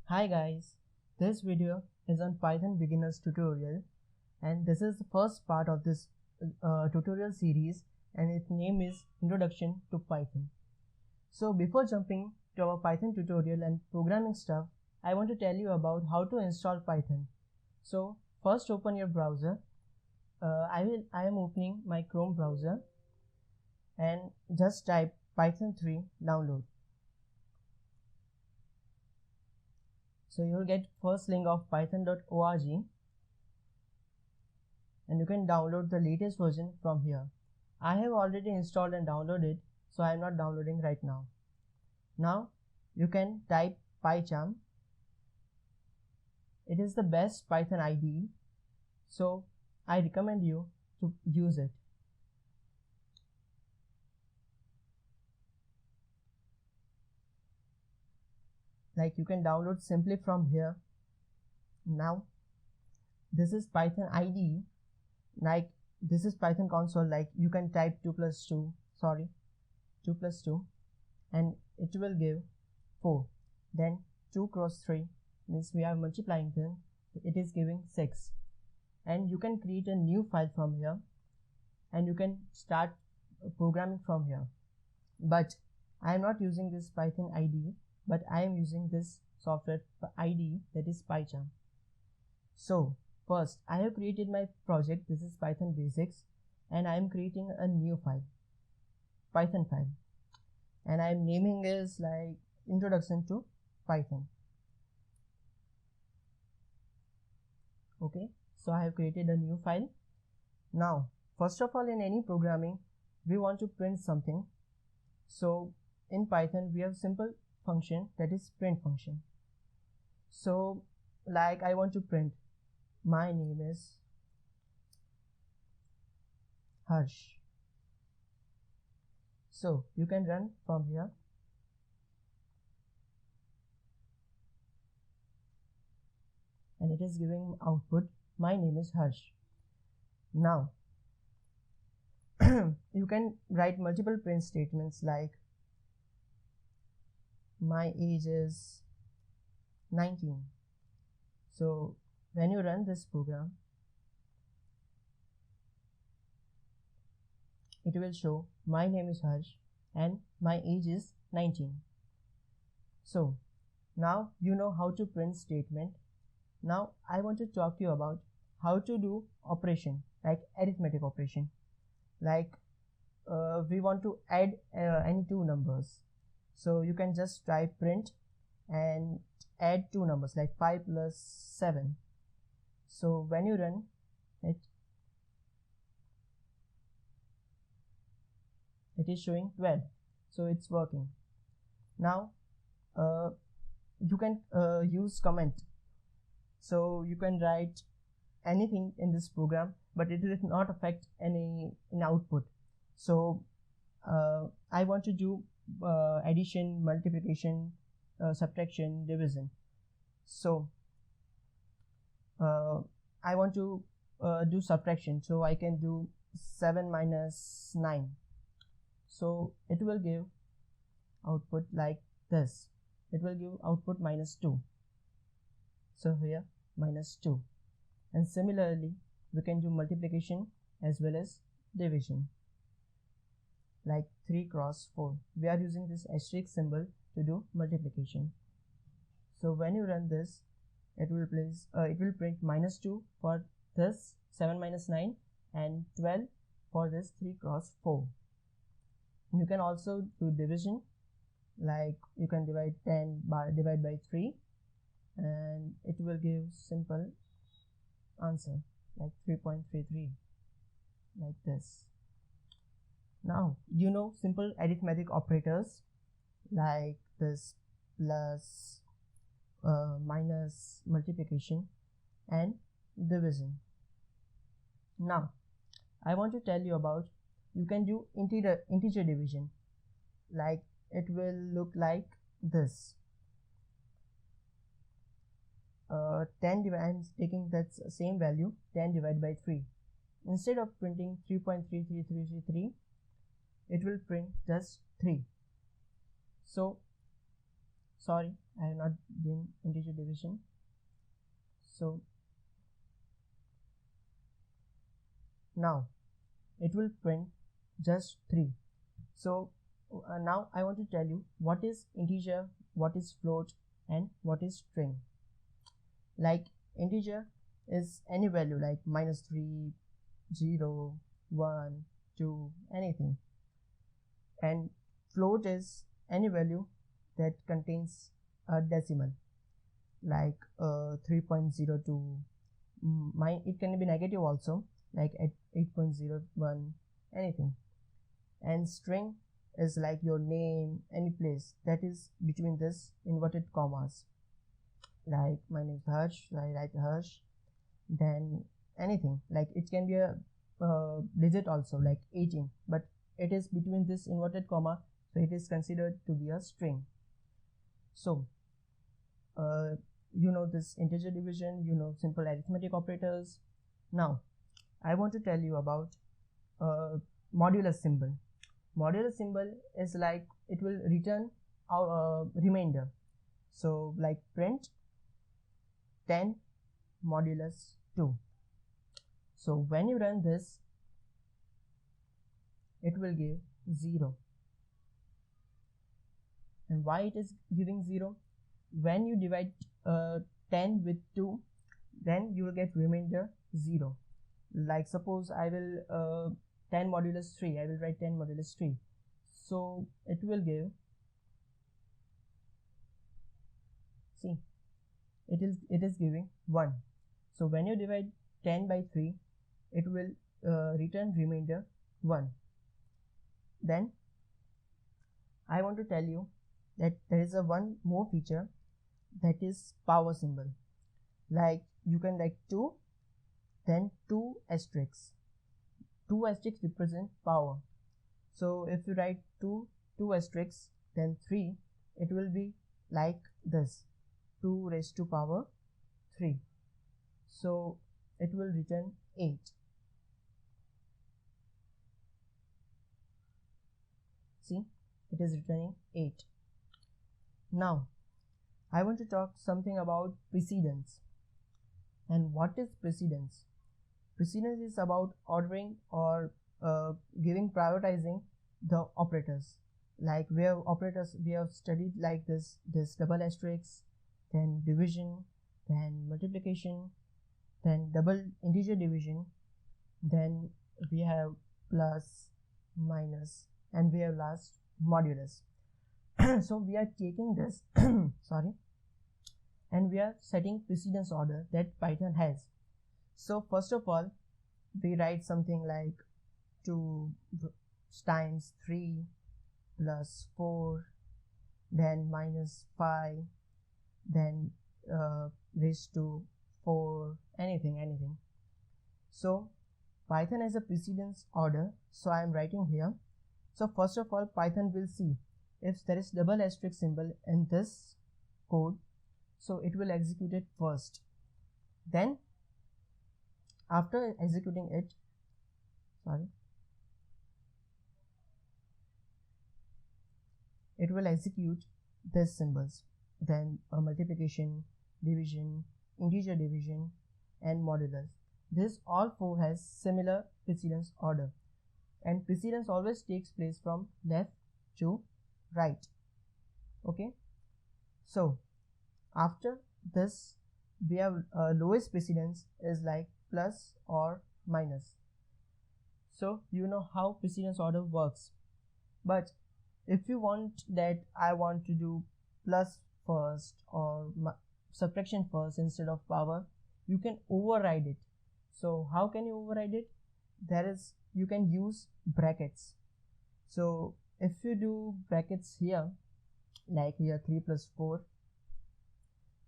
Hi guys, this video is on Python beginners tutorial and this is the first part of this tutorial series and its name is Introduction to Python. So before jumping to our Python tutorial and programming stuff, I want to tell you about how to install Python. So first open your browser. I am opening my Chrome browser and just type Python 3 download. So you'll get first link of python.org and you can download the latest version from here. I have already installed and downloaded, so I am not downloading right now. Now you can type PyCharm. It is the best Python IDE, so I recommend you to use it. Like you can download simply from here. Now this is Python IDE. Like this is Python console. Like you can type 2 plus 2 and it will give 4. Then 2 cross 3 means we are multiplying them. It is giving 6. And you can create a new file from here and you can start programming from here. But I am not using this Python IDE, but I am using this software IDE, that is PyCharm. So first I have created my project. This is Python basics and I am creating a new file, Python file, and I am naming is like Introduction to Python. Okay, so I have created a new file. Now first of all, in any programming we want to print something. So in Python we have simple function, that is print function. So like I want to print my name is Harsh. So you can run from here and it is giving output my name is Harsh. Now you can write multiple print statements like my age is 19. So when you run this program, it will show my name is Harsh and my age is 19. So now you know how to print statement. Now I want to talk to you about how to do operation, like arithmetic operation. Like we want to add any two numbers. So you can just type print and add two numbers like 5 plus 7. So when you run it, it is showing 12. So it's working. Now you can use comment. So you can write anything in this program, but it will not affect any in output. So I want to do addition, multiplication, subtraction, division. So I want to do subtraction, so I can do 7 minus 9. So it will give output like this. It will give output minus 2. So here minus 2. And similarly we can do multiplication as well as division, like 3 cross 4. We are using this asterisk symbol to do multiplication. So when you run this, it will print minus 2 for this 7 minus 9 and 12 for this 3 cross 4. You can also do division, like you can divide 10 by 3 and it will give simple answer like 3.33, like this. Now you know simple arithmetic operators like this plus, minus, multiplication and division. Now I want to tell you about you can do integer division. Like it will look like this. 10 I'm taking that same value, 10 divided by 3. Instead of printing 3.33333, it will print just 3. So sorry, I have not done integer division. So now it will print just 3. So now I want to tell you what is integer, what is float, and what is string. Like integer is any value like -3, 0, 1, 2, anything, and float is any value that contains a decimal like 3.02. It can be negative also, like at 8.01, anything. And string is like your name, any place that is between this inverted commas, like my name is Harsh, so I write Harsh. Then anything, like it can be a digit also, like 18, but it is between this inverted comma, so it is considered to be a string. So you know this integer division, you know simple arithmetic operators. Now I want to tell you about modulus symbol. Modulus symbol is like it will return our remainder. So like print 10 modulus 2. So when you run this, it will give 0. And why it is giving 0? When you divide 10 with 2, then you will get remainder 0. Like suppose I will 10 modulus 3, I will write 10 modulus 3. So it will give, see, it is giving 1. So when you divide 10 by 3, it will return remainder 1. Then I want to tell you that there is a one more feature, that is power symbol. Like you can write 2, then 2 asterisks. 2 asterisks represent power. So if you write 2 asterisks, then 3, it will be like this, 2 raised to power 3. So it will return 8. See, it is returning 8. Now I want to talk something about precedence. And what is precedence? Precedence is about ordering or giving prioritizing the operators. Like we have operators, we have studied like this double asterisk, then division, then multiplication, then double integer division, then we have plus, minus, and we have last modulus. So we are taking this sorry, and we are setting precedence order that Python has. So first of all, we write something like 2 times 3 plus 4, then minus 5, then raised to 4, anything. So Python has a precedence order, so I am writing here. So first of all, Python will see if there is double asterisk symbol in this code, so it will execute it first. Then after executing it, it will execute these symbols, then multiplication, division, integer division, and modulus. This all 4 has similar precedence order, and precedence always takes place from left to right. Okay, so after this we have lowest precedence is like plus or minus. So you know how precedence order works. But if you want that I want to do plus first or subtraction first instead of power, you can override it. So how can you override it? You can use brackets. So if you do brackets here, like here 3 plus 4,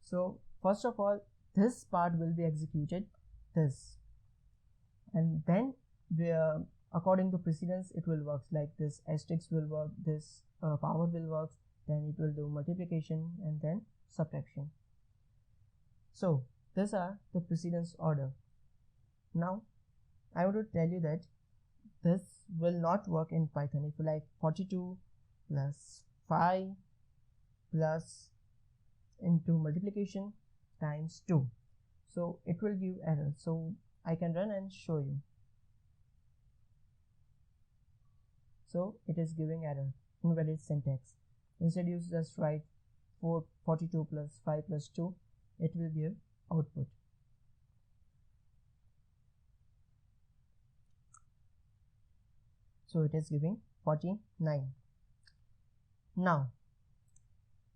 so first of all this part will be executed, this, and then according to precedence it will work, like this asterisk will work, this power will work, then it will do multiplication and then subtraction. So these are the precedence order. Now I want to tell you that this will not work in Python. If you like 42 plus 5 plus into multiplication, times 2. So it will give error. So I can run and show you. So it is giving error, invalid syntax. Instead you just write 42 plus 5 plus 2, it will give output. So it is giving 49. Now,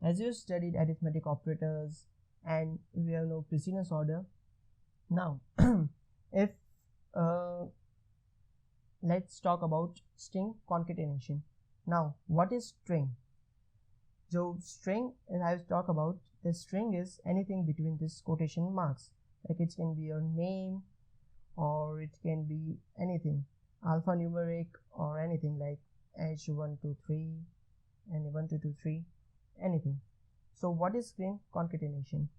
as you studied arithmetic operators and we have no precedence order, now if let's talk about string concatenation. Now, what is string? So string, as I talk about, the string is anything between this quotation marks. Like it can be your name, or it can be anything, alphanumeric, or anything like H123 and 1223, anything. So what is string concatenation?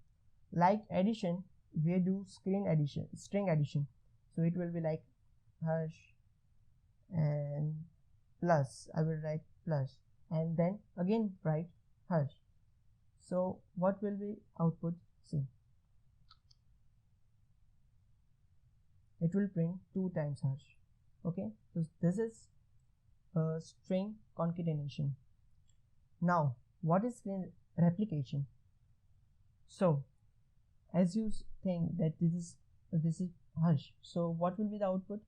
Like addition, we do string addition. So it will be like hash and plus. I will write plus and then again write hash. So what will be output? See, it will print 2 times hash. Okay, so this is string concatenation. Now, what is string replication? So, as you think that this is hash, so what will be the output?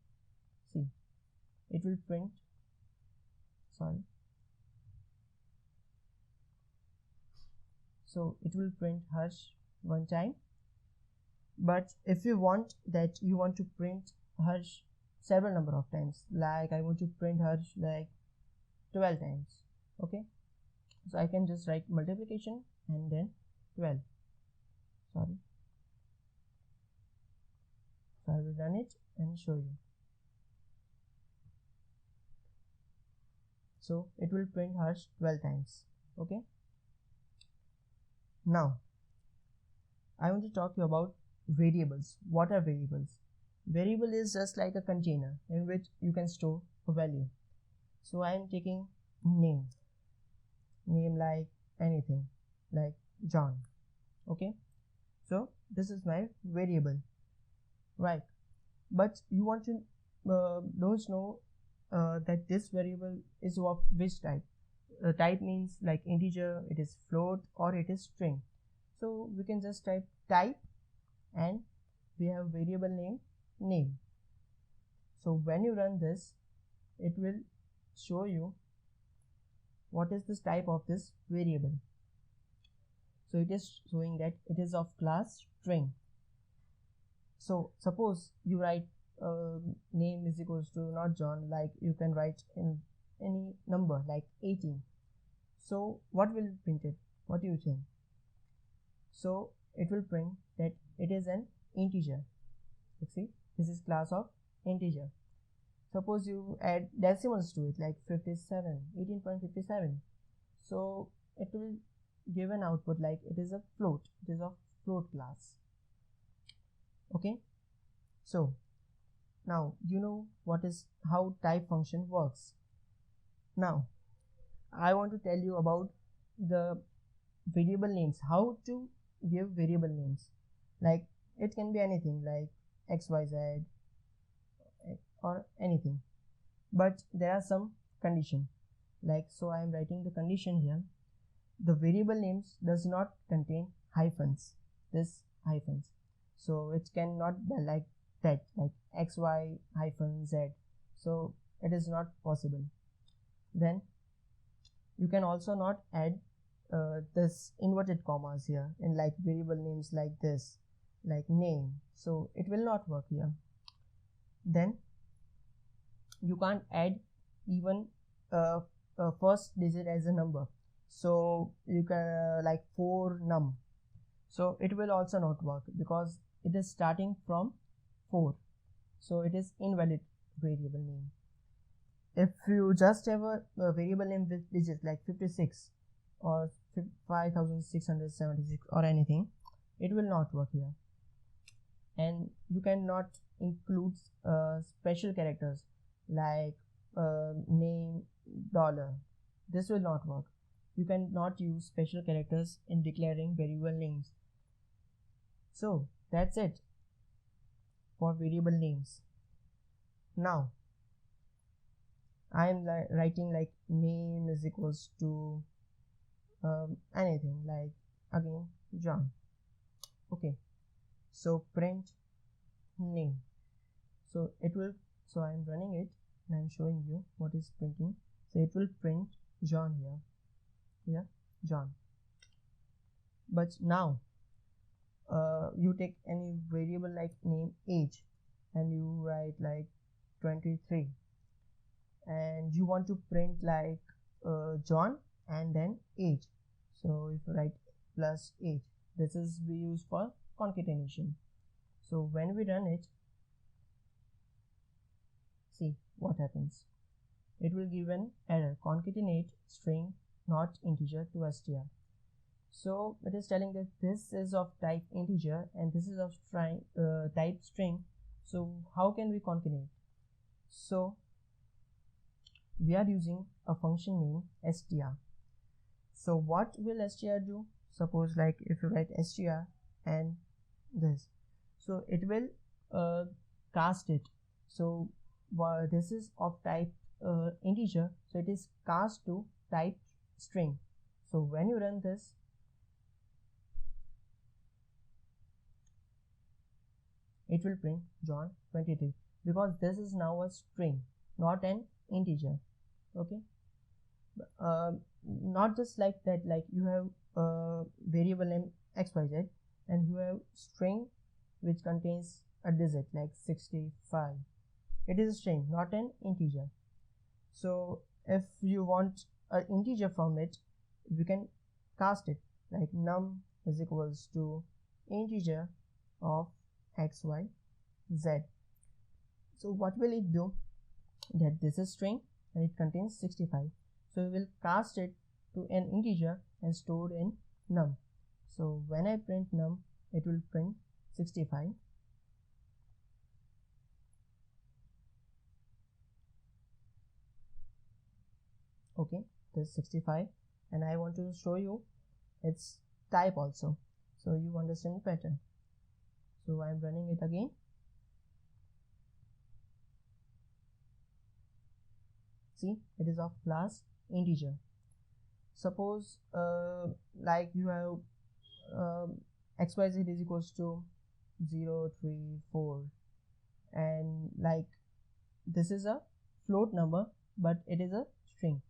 See, it will print. So it will print hash 1 time. But if you want to print hash several number of times, like I want to print hash like 12 times, okay, so I can just write multiplication and then 12. So I will run it and show you. So it will print hash 12 times. Okay, now I want to talk to you about variables. What are variables? Variable is just like a container in which you can store a value. So I am taking name like anything, like John. Okay, so this is my variable, right? But you want to don't know that this variable is of which type. Type means like integer, it is float, or it is string. So we can just type type and we have variable name. So when you run this, it will show you what is this type of this variable. So it is showing that it is of class string. So suppose you write name is equals to not John, like you can write in any number like 18. So what will print it? What do you think? So it will print that it is an integer. You see, this is class of integer. Suppose you add decimals to it like 57, 18.57. So it will give an output like it is a float. It is of float class. Okay, so now you know how type function works. Now I want to tell you about the variable names, how to give variable names. Like it can be anything like XYZ or anything, but there are some condition. Like, so I am writing the condition here. The variable names does not contain hyphens, this hyphens. So it cannot be like that, like XY hyphen Z. So it is not possible. Then you can also not add this inverted commas here in like variable names like this, like name. So it will not work here. Then you can't add even first digit as a number. So you can like 4 num. So it will also not work because it is starting from 4. So it is invalid variable name. If you just have a variable name with digits like 56 or 5676 or anything, it will not work here. And you cannot include special characters like name, dollar. This will not work. You cannot use special characters in declaring variable names. So that's it for variable names. Now I am writing like name is equals to anything, like again John. Okay, so print name. So it will, so I am running it and I am showing you what is printing. So it will print John here John. But now you take any variable like name age and you write like 23, and you want to print like John and then age. So if you write plus age, this is we use for concatenation. So when we run it, see what happens. It will give an error, concatenate string not integer to str. So it is telling that this is of type integer and this is of type string. So how can we concatenate? So we are using a function named str. So what will str do? Suppose like if you write str and this, so it will cast it. So this is of type integer, so it is cast to type string. So when you run this, it will print John 23 because this is now a string, not an integer. Okay, not just like that, like you have variable name xyz and you have string which contains a digit like 65. It is a string, not an integer. So if you want an integer from it, we can cast it like num is equals to integer of xyz. So what will it do? That this is string and it contains 65, so we will cast it to an integer and store in num. So when I print num, it will print 65. Okay, this 65, and I want to show you its type also, so you understand better. So I am running it again. See, it is of class integer. Suppose like you have xyz is equals to 0, 3, 4, and like this is a float number but it is a string.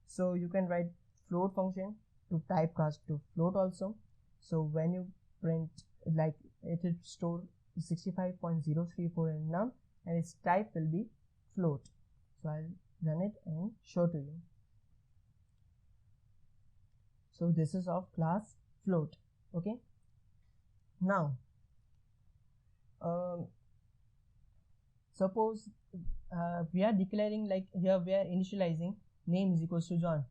So you can write float function to typecast to float also. So when you print, like it will store 65.034 in num and its type will be float. So I'll run it and show to you. So this is of class float. Okay, now suppose we are declaring, like here we are initializing name is equals to John,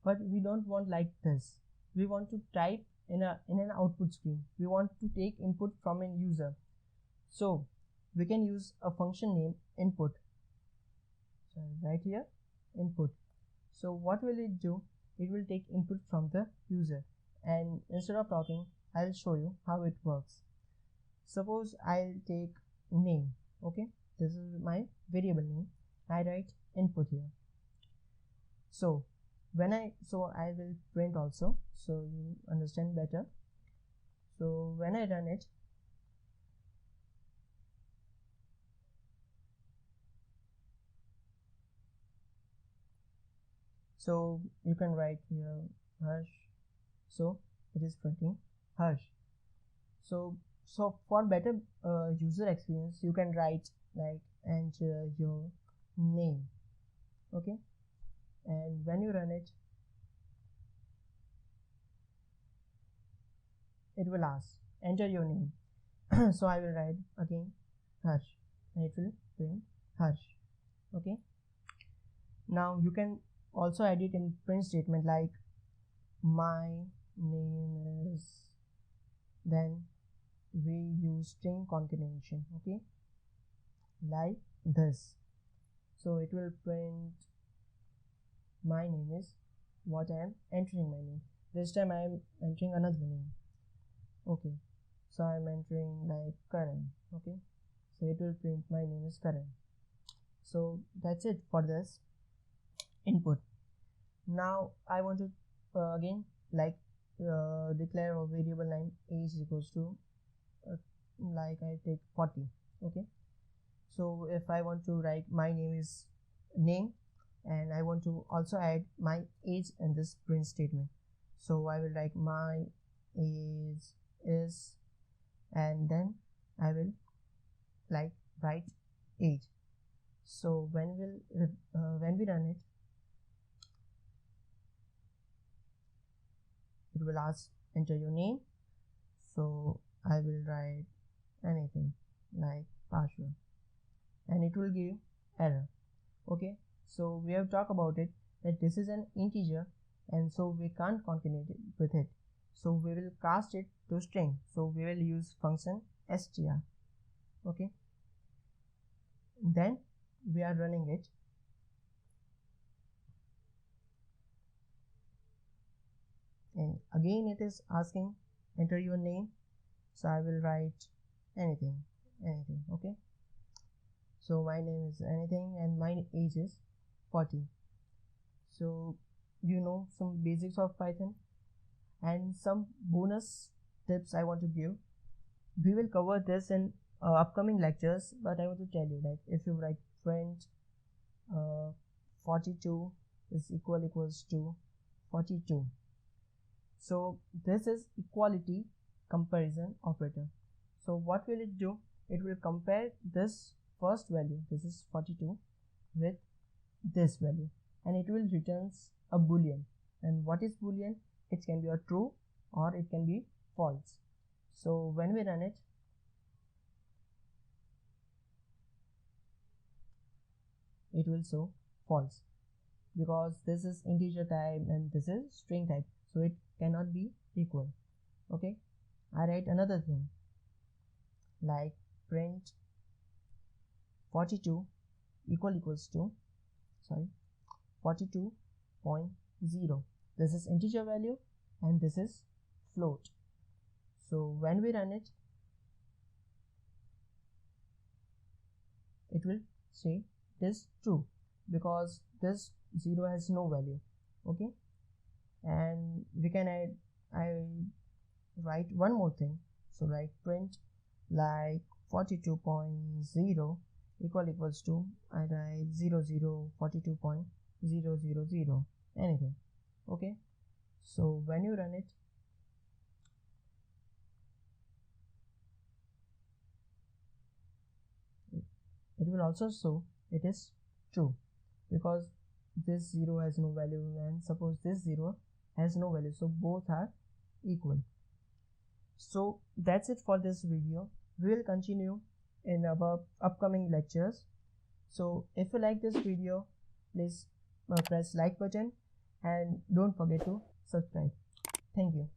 but we don't want like this. We want to type in an output screen. We want to take input from an user. So we can use a function named input. So right here input. So what will it do? It will take input from the user, and instead of talking, I'll show you how it works. Suppose I'll take name. Okay, this is my variable name. I write input here. So when I will print also, so you understand better. So when I run it, so you can write here Harsh. So it is printing Harsh. So for better user experience, you can write like enter your name. Okay, and when you run it, it will ask enter your name. So I will write again Harsh and it will print Harsh. Okay, now you can also edit in print statement like my name is, then we use string concatenation. Okay, like this. So it will print my name is what I am entering my name. This time I am entering another name. Okay, So I'm entering like Karan. Okay, so it will print my name is Karan. So that's it for this input. Now I want to again like declare a variable name age equals to like I take 40. Okay, so if I want to write my name is name, and I want to also add my age in this print statement, so I will write my age is, and then I will like write age. So when we run it, it will ask enter your name, so I will write anything like password, and it will give error. Okay, so we have talked about it that this is an integer, and so we can't concatenate it with it, so we will cast it to string, so we will use function str. Okay, then we are running it, and again it is asking enter your name, so I will write anything. Okay, so my name is anything and my age is 40. So you know some basics of Python, and some bonus tips I want to give. We will cover this in upcoming lectures, but I want to tell you, like if you write print 42 is equals to 42, so this is equality comparison operator. So what will it do? It will compare this first value, this is 42, with this value, and it will returns a boolean. And what is boolean? It can be a true or it can be false. So when we run it, it will show false, because this is integer type and this is string type, so it cannot be equal. Okay, I write another thing like print 42 equals to 42.0. This is integer value and this is float. So when we run it, it will say it is true because this 0 has no value. Okay, and we can add, I write one more thing, so write print like 42.0 equals to, I write 42.000 anything. Okay, so when you run it, it will also show it is true, because this 0 has no value and suppose this 0 has no value, so both are equal. So that's it for this video. We will continue in our upcoming lectures. So if you like this video, please press like button and don't forget to subscribe. Thank you.